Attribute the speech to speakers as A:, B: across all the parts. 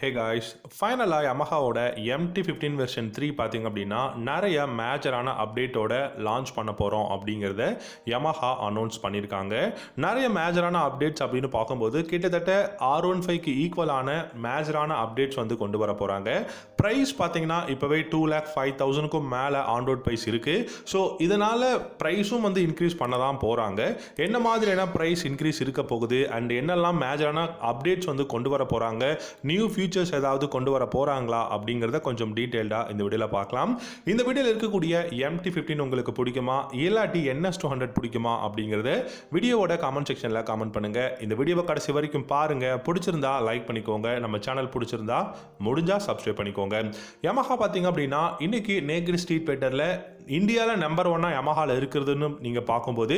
A: Hey guys, ஃபைனலாக யமஹாவோட MT-15 version 3 பார்த்தீங்க அப்படின்னா நிறைய மேஜரான அப்டேட்டோட லான்ச் பண்ண போகிறோம் அப்படிங்கிறத யமஹா அனௌன்ஸ் பண்ணியிருக்காங்க. நிறைய மேஜரான அப்டேட்ஸ் அப்படின்னு பார்க்கும்போது கிட்டத்தட்ட R15க்கு ஈக்குவலான மேஜரான அப்டேட்ஸ் வந்து கொண்டு வர போகிறாங்க. ப்ரைஸ் பார்த்தீங்கன்னா இப்போவே 2,05,000க்கும் மேலே ஆன்ரோட் ப்ரைஸ் இருக்குது. ஸோ இதனால் ப்ரைஸும் வந்து இன்க்ரீஸ் பண்ண தான் போகிறாங்க. என்ன மாதிரியான ப்ரைஸ் இன்க்ரீஸ் இருக்க போகுது அண்ட் என்னெல்லாம் மேஜரான அப்டேட்ஸ் வந்து கொண்டு வர போகிறாங்க, நியூ ஃபியூச்சர்ஸ் ஏதாவது கொண்டு வர போகிறாங்களா அப்படிங்கிறத கொஞ்சம் டீட்டெயில்டாக இந்த வீடியோவில் பார்க்கலாம். இந்த வீடியோவில் இருக்கக்கூடிய MT-15 உங்களுக்கு பிடிக்குமா இல்லாட்டி NS200 பிடிக்குமா அப்படிங்கிறத வீடியோவோட காமெண்ட் செக்ஷனில் காமெண்ட் பண்ணுங்கள். இந்த வீடியோவை கடைசி வரைக்கும் பாருங்கள். பிடிச்சிருந்தா லைக் பண்ணிக்கோங்க. நம்ம சேனல் பிடிச்சிருந்தா முடிஞ்சால் சப்ஸ்கிரைப் பண்ணிக்கோங்க. யமஹா பார்த்தீங்க அப்படின்னா இன்னைக்கு நேக்டு ஸ்ட்ரீட் ஃபைட்டரில் இந்தியாவில் நம்பர் 1 யமஹாவில் இருக்கிறதுன்னு நீங்கள் பார்க்கும்போது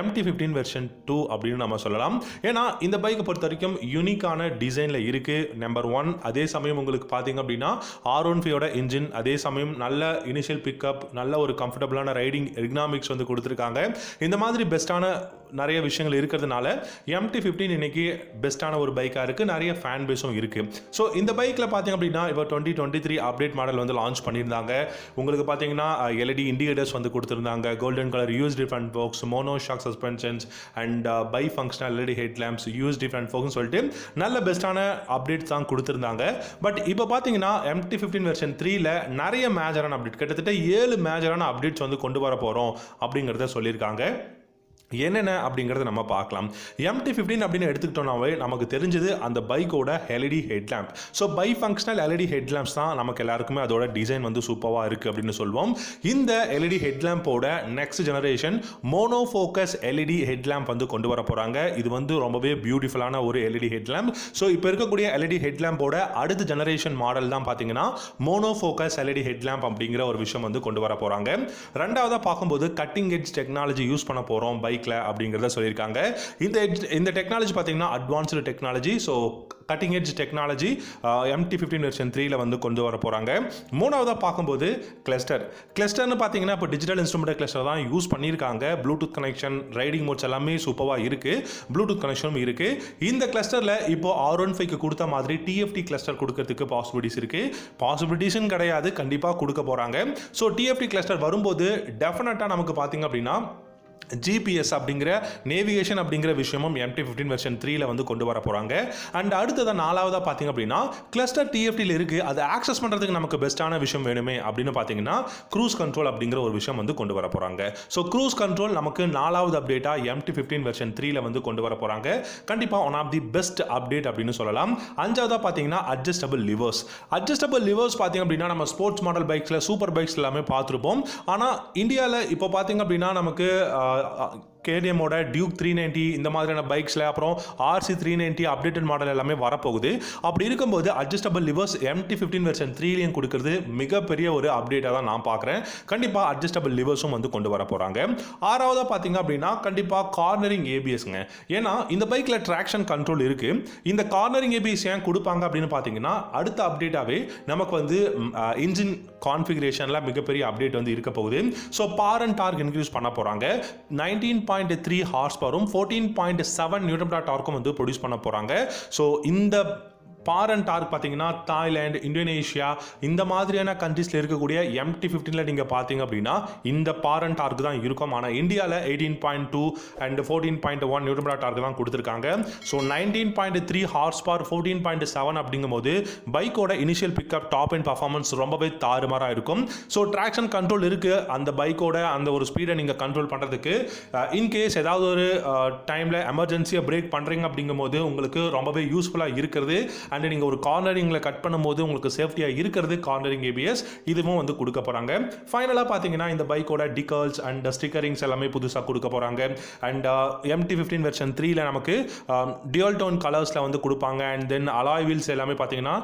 A: MT-15 வெர்ஷன் 2 அப்படின்னு நம்ம சொல்லலாம். ஏன்னா இந்த பைக்கை பொறுத்த வரைக்கும் யூனிக்கான டிசைனில் இருக்குது நம்பர் 1. அதே சமயம் உங்களுக்கு பார்த்தீங்க அப்படின்னா R15ஓட இன்ஜின், அதே சமயம் நல்ல இனிஷியல் பிக்கப், நல்ல ஒரு கம்ஃபர்டபுளான ரைடிங் எர்கனாமிக்ஸ் வந்து கொடுத்துருக்காங்க. இந்த மாதிரி பெஸ்ட்டான நிறைய விஷயங்கள் இருக்கிறதுனால MT-15 இன்னைக்கு பெஸ்ட்டான ஒரு பைக்காக இருக்குது. நிறைய ஃபேன் பேஸும் இருக்குது. ஸோ இந்த பைக்கில் பார்த்தீங்க அப்படின்னா இப்போ 2023 அப்டேட் மாடல் வந்து லான்ச் பண்ணியிருந்தாங்க. உங்களுக்கு பார்த்தீங்கன்னா LED இண்டிகேட்டர்ஸ் வந்து கொடுத்துருந்தாங்க, golden colour USD front forks, mono shock suspensions and bi functional LED head lamps, USD front ஃபோக்ஸ்னு சொல்லிட்டு நல்ல பெஸ்ட்டான அப்டேட்ஸ் தான் கொடுத்துருந்தாங்க. பட் இப்போ பார்த்தீங்கன்னா MT-15 வெர்ஷன் 3ல நிறைய மேஜரான அப்டேட், கிட்டத்தட்ட 7 மேஜரான அப்டேட்ஸ் வந்து கொண்டு வர போகிறோம் அப்படிங்கிறத சொல்லியிருக்காங்க. என்னென்ன அப்படிங்கிறத நம்ம பார்க்கலாம். MT-15 அப்படின்னு எடுத்துக்கிட்டோம்னாவே நமக்கு தெரிஞ்சது அந்த பைக்கோட LED headlamp. So by functional LED headlamps தான் நமக்கு எல்லாருக்குமே அதோட டிசைன் வந்து சூப்பராக இருக்குது அப்படின்னு சொல்லுவோம். இந்த LED ஹெட்லாம்போட next generation mono focus LED headlamp வந்து கொண்டு வர போகிறாங்க. இது வந்து ரொம்பவே பியூட்டிஃபுல்லான ஒரு LED ஹெட்லாம்ப். ஸோ இப்போ இருக்கக்கூடிய LED ஹெட்லாம்போட அடுத்த ஜெனரேஷன் மாடல் தான் பார்த்தீங்கன்னா மோனோ ஃபோக்கஸ் LED ஹெட்லாம்ப் அப்படிங்கிற ஒரு விஷயம் வந்து கொண்டு வர போகிறாங்க. ரெண்டாவதாக பார்க்கும்போது கட்டிங் எட்ஜ் டெக்னாலஜி யூஸ் பண்ண போகிறோம் பைக் அப்படிங்கறத சொல்லியிருக்காங்க. இந்த டெக்னாலஜி பார்த்தீங்கன்னா advanced technology. So cutting edge technology MT-15 version 3ல வந்து கொண்டு வர போகிறாங்க. மூணாவதாக பார்க்கும்போது கிளஸ்டர்னு பார்த்தீங்கன்னா இப்போ டிஜிட்டல் இன்ஸ்ட்ருமெண்ட் கிளஸ்டர் தான் யூஸ் பண்ணியிருக்காங்க. ப்ளூடூத் கனெக்ஷன், ரைடிங் மோட்ஸ் எல்லாமே சூப்பராக இருக்குது. ப்ளூடூத் கனெக்ஷனும் இருக்குது. இந்த கிளஸ்டரில் இப்போ R15க்கு கொடுத்த மாதிரி TFT கிளஸ்டர் கொடுக்கறதுக்கு பாசிபிலிட்டிஸ் இருக்குது. பாசிபிலிட்டிஸ்ன்னு கிடையாது, கண்டிப்பாக கொடுக்க போகிறாங்க. ஸோ TFT கிளஸ்டர் வரும்போது டெஃபினட்டாக நமக்கு பார்த்தீங்க அப்படின்னா GPS அப்படிங்கிற நேவிகேஷன் அப்படிங்கிற விஷயமும் MT-15 வெர்ஷன் 3ல வந்து கொண்டு வர போகிறாங்க. அண்ட் அடுத்ததான் நாலாவதாக பார்த்தீங்க அப்படின்னா கிளஸ்டர் TFTல இருக்குது, அதை ஆக்சஸ் பண்ணுறதுக்கு நமக்கு பெஸ்ட்டான விஷயம் வேணுமே அப்படின்னு பார்த்தீங்கன்னா க்ரூஸ் கண்ட்ரோல் அப்படிங்கிற ஒரு விஷயம் வந்து கொண்டு வர போகிறாங்க. ஸோ க்ரூஸ் கண்ட்ரோல் நமக்கு நாலாவது அப்டேட்டாக MT-15 வெர்ஷன் 3ல வந்து கொண்டு வர போகிறாங்க. கண்டிப்பாக one of the best update அப்படின்னு சொல்லலாம். அஞ்சாவதாக பார்த்தீங்கன்னா அட்ஜஸ்டபிள் லிவர்ஸ் பார்த்தீங்க அப்படின்னா நம்ம ஸ்போர்ட்ஸ் மாடல் பைக்ஸில், சூப்பர் பைக்ஸ் எல்லாமே பார்த்துருப்போம். ஆனால் இந்தியாவில் இப்போ பார்த்தீங்க அப்படின்னா நமக்கு KTMோட டியூக் 390 இந்த மாதிரியான பைக்ஸில், அப்புறம் RC 390 அப்டேட்டட் மாடல் எல்லாமே வரப்போகுது. அப்படி இருக்கும்போது அட்ஜஸ்டபிள் லிவர்ஸ் MT-15 வெர்ஷன் 3லையும் கொடுக்கறது மிகப்பெரிய ஒரு அப்டேட்டாக தான் நான் பார்க்குறேன். கண்டிப்பாக அட்ஜஸ்டபிள் லிவர்ஸும் வந்து கொண்டு வர போகிறாங்க. ஆறாவதாக பார்த்தீங்க அப்படின்னா கண்டிப்பாக கார்னரிங் ABSங்க. ஏன்னா இந்த பைக்கில் ட்ராக்ஷன் கண்ட்ரோல் இருக்குது. இந்த கார்னரிங் ABS ஏன் கொடுப்பாங்க அப்படின்னு பார்த்தீங்கன்னா அடுத்த அப்டேட்டாகவே நமக்கு வந்து இன்ஜின் கான்ஃபிகரேஷனில் மிகப்பெரிய அப்டேட் வந்து இருக்க போகுது. So power and torque increase பண்ண போகிறாங்க. 19.3 ஹார்ஸ் பவரும் 14.7 நியூட்டன் டார்க்கும் வந்து ப்ரொடியூஸ் பண்ண போகிறாங்க. ஸோ இந்த பார் அண்ட் டார்க் பார்த்தீங்கன்னா தாய்லாந்து, இந்தோனேஷியா இந்த மாதிரியான கண்ட்ரீஸில் இருக்கக்கூடிய MT-15ல நீங்கள் பார்த்தீங்க அப்படின்னா இந்த பார் அண்ட் டார்க் தான் இருக்கும். ஆனால் இந்தியாவில் 18.2 அண்ட் 14.1 நியூட்டன் டார்க் தான் கொடுத்துருக்காங்க. ஸோ 19.3 ஹார்ஸ் பவர், 14.7 அப்படிங்கும்போது பைக்கோட initial pickup, top and performance ரொம்பவே தாறுமாறாக இருக்கும். ஸோ ட்ராக்ஷன் கண்ட்ரோல் இருக்குது. அந்த பைக்கோட அந்த ஒரு ஸ்பீடை நீங்கள் கண்ட்ரோல் பண்ணுறதுக்கு இன்கேஸ் ஏதாவது ஒரு டைமில் எமர்ஜென்சியாக பிரேக் பண்ணுறீங்க அப்படிங்கும்போது உங்களுக்கு ரொம்பவே யூஸ்ஃபுல்லாக இருக்கிறது. அண்ட் நீங்கள் ஒரு கார்னரிங்கில் கட் பண்ணும்போது உங்களுக்கு சேஃப்டியாக இருக்கிறது கார்னரிங் ABS, இதுவும் வந்து கொடுக்க போகிறாங்க. ஃபைனலாக பார்த்தீங்கன்னா இந்த பைக்கோட டிகல்ஸ் அண்ட் ஸ்டிக்கரிங்ஸ் எல்லாமே புதுசாக கொடுக்க போகிறாங்க. அண்ட் MT-15 வெர்ஷன் 3ல நமக்கு டியூல் டோன் கலர்ஸில் வந்து கொடுப்பாங்க. அண்ட் தென் அலாய் வீல்ஸ் எல்லாமே பார்த்தீங்கன்னா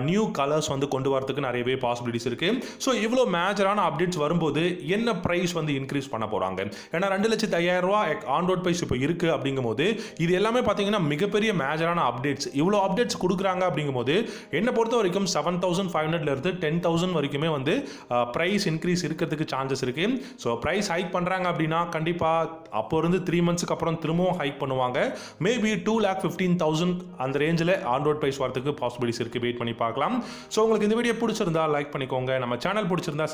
A: நியூ கலர்ஸ் வந்து கொண்டு வரதுக்கு நிறையவே பாசிபிலிட்டிஸ் இருக்குது. ஸோ இவ்வளோ மேஜரான அப்டேட்ஸ் வரும்போது என்ன ப்ரைஸ் வந்து இன்க்ரீஸ் பண்ண போகிறாங்க? ஏன்னா 2,05,000 ஆன் ரோட் ப்ரைஸ் இப்போ இருக்குது அப்படிங்கும்போது இது எல்லாமே பார்த்தீங்கன்னா மிகப்பெரிய மேஜரான அப்டேட்ஸ். இவ்வளோ அப்டேட்ஸ் கொடுக்குறாங்க பண்ணுறாங்க அப்படிங்கும்போது என்னை பொறுத்த வரைக்கும் 7,500லேருந்து 10,000 வரைக்குமே வந்து ப்ரைஸ் இன்க்ரீஸ் இருக்கிறதுக்கு சான்சஸ் இருக்குது. ஸோ ப்ரைஸ் ஹைக் பண்ணுறாங்க அப்படின்னா கண்டிப்பாக அப்போ இருந்து 3 மந்த்ஸ்க்கு அப்புறம் திரும்பவும் ஹைக் பண்ணுவாங்க. மேபி 2,15,000 அந்த ரேஞ்சில் ஆண்ட்ராய்ட் ப்ரைஸ் வரதுக்கு பாசிபிலிட்டிஸ் இருக்குது. வெயிட் பண்ணி பார்க்கலாம். ஸோ உங்களுக்கு இந்த வீடியோ பிடிச்சிருந்தா லைக் பண்ணிக்கோங்க. நம்ம சேனல் பிடிச்சிருந்தா